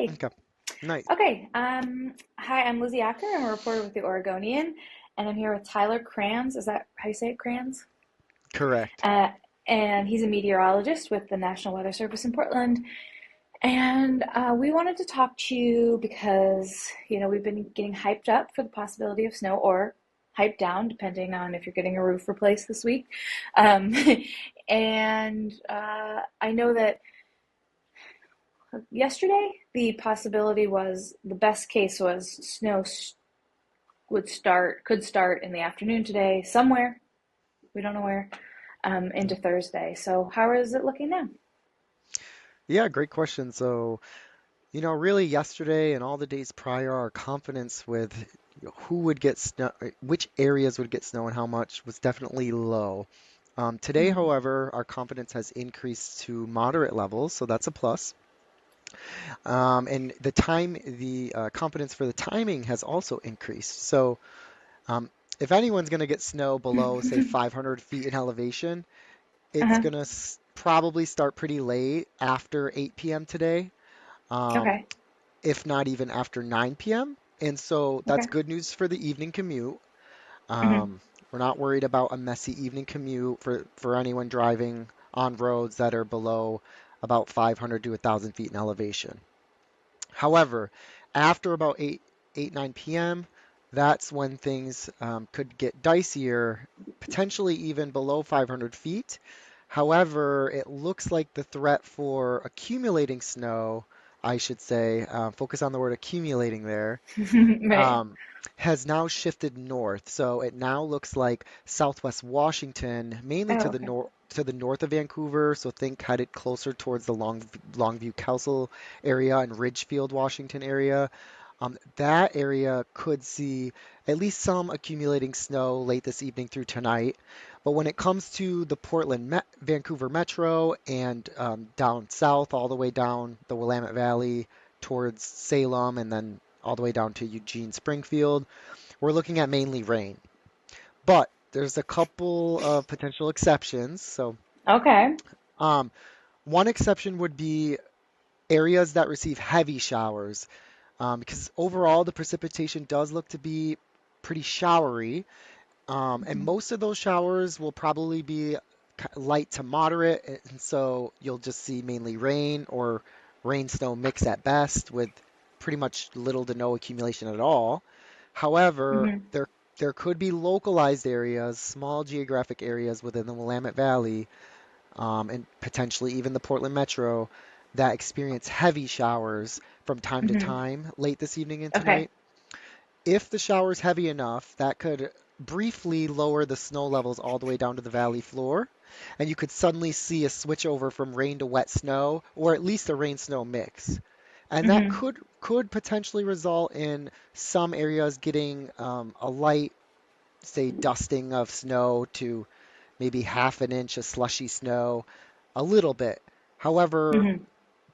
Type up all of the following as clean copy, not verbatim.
Okay. Okay. Nice. Okay. Hi, I'm Lizzie Acker. I'm a reporter with the Oregonian, and I'm here with Tyler Kranz. Is that how you say it, Kranz? Correct. Uh, and he's a meteorologist with the National Weather Service in Portland. And we wanted to talk to you because, we've been getting hyped up for the possibility of snow or hyped down, depending on if you're getting a roof replaced this week. Um, and I know that yesterday the possibility was the best case was could start in the afternoon today somewhere, we don't know where, into Thursday. So how is it looking now? Yeah, great question. So, really yesterday and all the days prior, our confidence with who would get snow, which areas would get snow and how much was definitely low. Today, Mm-hmm. however, our confidence has increased to moderate levels, so that's a plus. And the confidence for the timing has also increased. So, um, if anyone's going to get snow below, say, 500 feet in elevation, it's Uh-huh. going to probably start pretty late after 8 p.m. today, um, Okay. if not even after 9 p.m. And so that's Okay. good news for the evening commute. Mm-hmm. We're not worried about a messy evening commute for anyone driving on roads that are below about 500 to 1,000 feet in elevation. However, after about 9 p.m., that's when things could get dicier, potentially even below 500 feet. However, it looks like the threat for accumulating snow, I should say, focus on the word accumulating there, Right. um, has now shifted north. So it now looks like southwest Washington, mainly Oh, to the okay. north of Vancouver. So think headed closer towards the Longview Council area and Ridgefield, Washington area. That area could see at least some accumulating snow late this evening through tonight. But when it comes to the Vancouver Metro and down south, all the way down the Willamette Valley towards Salem and then all the way down to Eugene, Springfield, we're looking at mainly rain. But there's a couple of potential exceptions. So, Okay. um, one exception would be areas that receive heavy showers, because overall the precipitation does look to be pretty showery, and Mm-hmm. most of those showers will probably be light to moderate, and so you'll just see mainly rain or rain snow mix at best with pretty much little to no accumulation at all. However, Mm-hmm. there could be localized areas, small geographic areas within the Willamette Valley, and potentially even the Portland Metro that experience heavy showers from time to Mm-hmm. time late this evening and Okay. tonight. If the shower is heavy enough, that could briefly lower the snow levels all the way down to the valley floor, and you could suddenly see a switch over from rain to wet snow, or at least a rain-snow mix. And that Mm-hmm. could potentially result in some areas getting a light, say, dusting of snow to maybe half an inch of slushy snow, a little bit. However, Mm-hmm.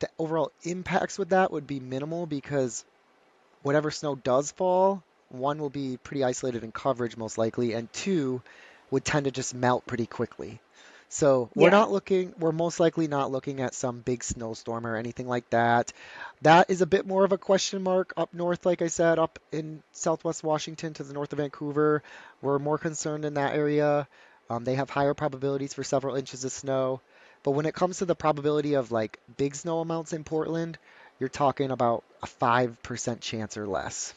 the overall impacts with that would be minimal because whatever snow does fall, one will be pretty isolated in coverage most likely, and two would tend to just melt pretty quickly. So Yeah. we're most likely not looking at some big snowstorm or anything like that. That is a bit more of a question mark up north, like I said, up in southwest Washington to the north of Vancouver. We're more concerned in that area. They have higher probabilities for several inches of snow. But when it comes to the probability of like big snow amounts in Portland, you're talking about a 5% chance or less.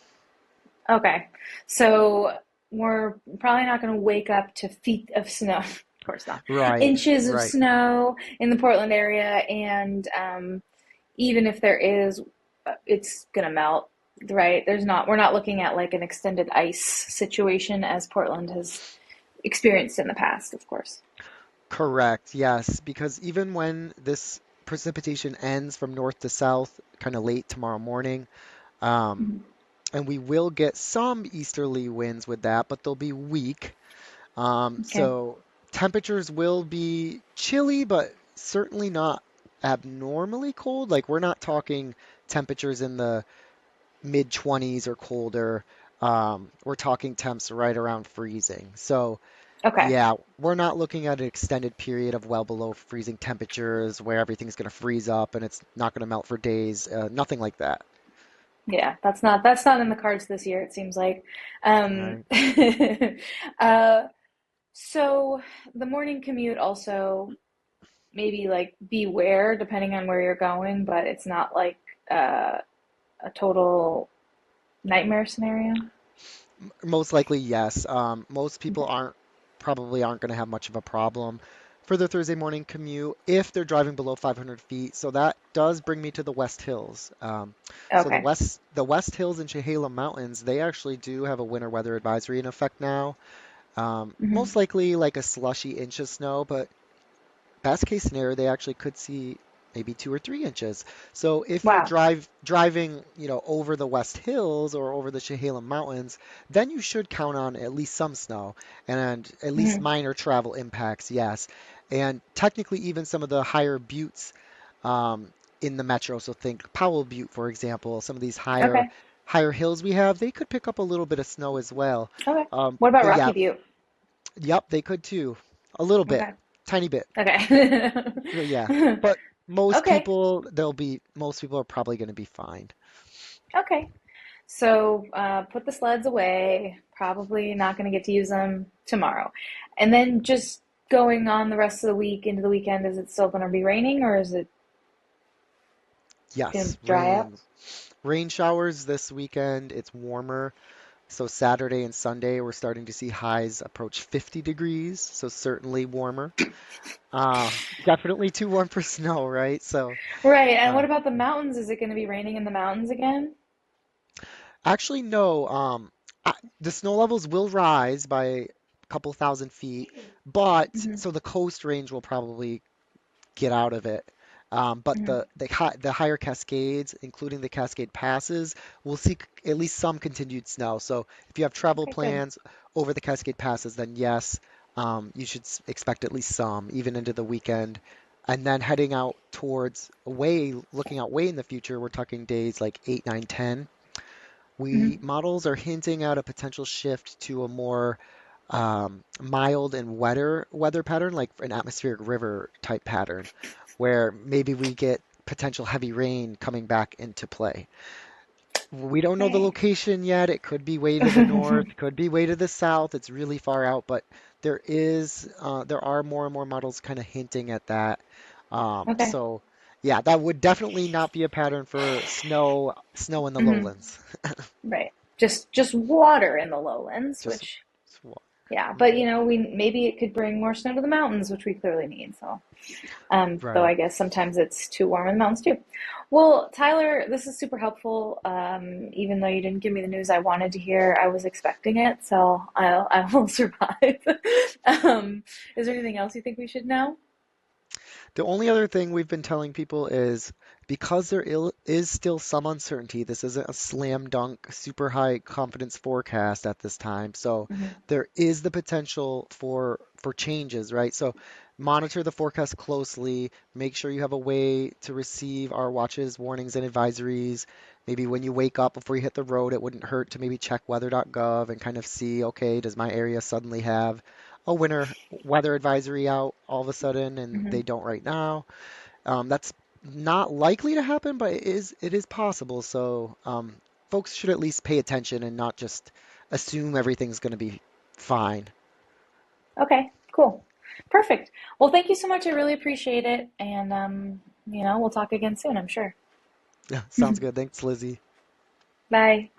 Okay. So we're probably not going to wake up to feet of snow. Of course not. Right, Inches of right. snow in the Portland area, and even if there is, it's going to melt, right? There's not. We're not looking at like an extended ice situation as Portland has experienced in the past, of course. Correct, yes, because even when this precipitation ends from north to south, kind of late tomorrow morning, um, Mhm. and we will get some easterly winds with that, but they'll be weak. Okay. So temperatures will be chilly, but certainly not abnormally cold. Like we're not talking temperatures in the mid 20s or colder. We're talking temps right around freezing. So Okay. Yeah, we're not looking at an extended period of well below freezing temperatures where everything's going to freeze up and it's not going to melt for days. Nothing like that. Yeah, that's not in the cards this year, it seems like. Um, Right. uh, so the morning commute also maybe like beware depending on where you're going, but it's not like uh, a total nightmare scenario. Most likely, yes. Most people Okay. probably aren't going to have much of a problem for their Thursday morning commute if they're driving below 500 feet. So that does bring me to the West Hills. So the Okay. West Hills and Chehalem Mountains, they actually do have a winter weather advisory in effect now. Hmm. Most likely like a slushy inch of snow, but best case scenario, they actually could see maybe 2 or 3 inches. So if you're Wow. driving, over the West Hills or over the Chehalem Mountains, then you should count on at least some snow and at least Hmm. minor travel impacts, yes. And technically, even some of the higher buttes in the metro, so think Powell Butte, for example, some of these higher Okay. higher hills we have, they could pick up a little bit of snow as well. Okay. What about But Rocky yeah, Butte? yep, they could too. A little bit, Okay. tiny bit. Okay. Yeah, but Okay. most people are probably going to be fine. Okay. So put the sleds away. Probably not going to get to use them tomorrow. And then just going on the rest of the week into the weekend, is it still going to be raining or is it going Yes, to dry up? rain showers this weekend. It's warmer. So Saturday and Sunday, we're starting to see highs approach 50 degrees. So certainly warmer. Definitely too warm for snow, right? So, Right. And what uh, about the mountains? Is it going to be raining in the mountains again? actually, no. The snow levels will rise by a couple thousand feet, but Hmm. so the coast range will probably get out of it. But Hmm. the higher Cascades, including the Cascade Passes, will see at least some continued snow. So if you have travel Okay, good. plans over the Cascade Passes, then yes, you should expect at least some, even into the weekend. And then heading out towards away, looking out way in the future, we're talking days like 8, 9, 10. Hmm. Models are hinting at a potential shift to a more mild and wetter weather pattern, like an atmospheric river type pattern, where maybe we get potential heavy rain coming back into play. We don't know the Okay. location yet. It could be way to the north, could be way to the south. It's really far out, but there are more and more models kind of hinting at that. Okay. So yeah, that would definitely not be a pattern for snow in the Hmm. lowlands. Right. Just water in the lowlands, Just, which just wa- yeah, but mhm. we maybe it could bring more snow to the mountains, which we clearly need. So, though Right. I guess sometimes it's too warm in the mountains too. Well, Tyler, this is super helpful. Even though you didn't give me the news I wanted to hear, I was expecting it, so I will survive. um, is there anything else you think we should know? The only other thing we've been telling people is because is still some uncertainty, this isn't a slam dunk, super high confidence forecast at this time. So Hmm. there is the potential for changes, right? So monitor the forecast closely, make sure you have a way to receive our watches, warnings, and advisories. Maybe when you wake up before you hit the road, it wouldn't hurt to maybe check weather.gov and kind of see, okay, does my area suddenly have a winter weather advisory out all of a sudden and Hmm. they don't right now. That's not likely to happen, but it is possible. So folks should at least pay attention and not just assume everything's going to be fine. Okay, cool, perfect. Well, thank you so much. I really appreciate it, and we'll talk again soon, I'm sure. Yeah, sounds good. Thanks, Lizzie. Bye.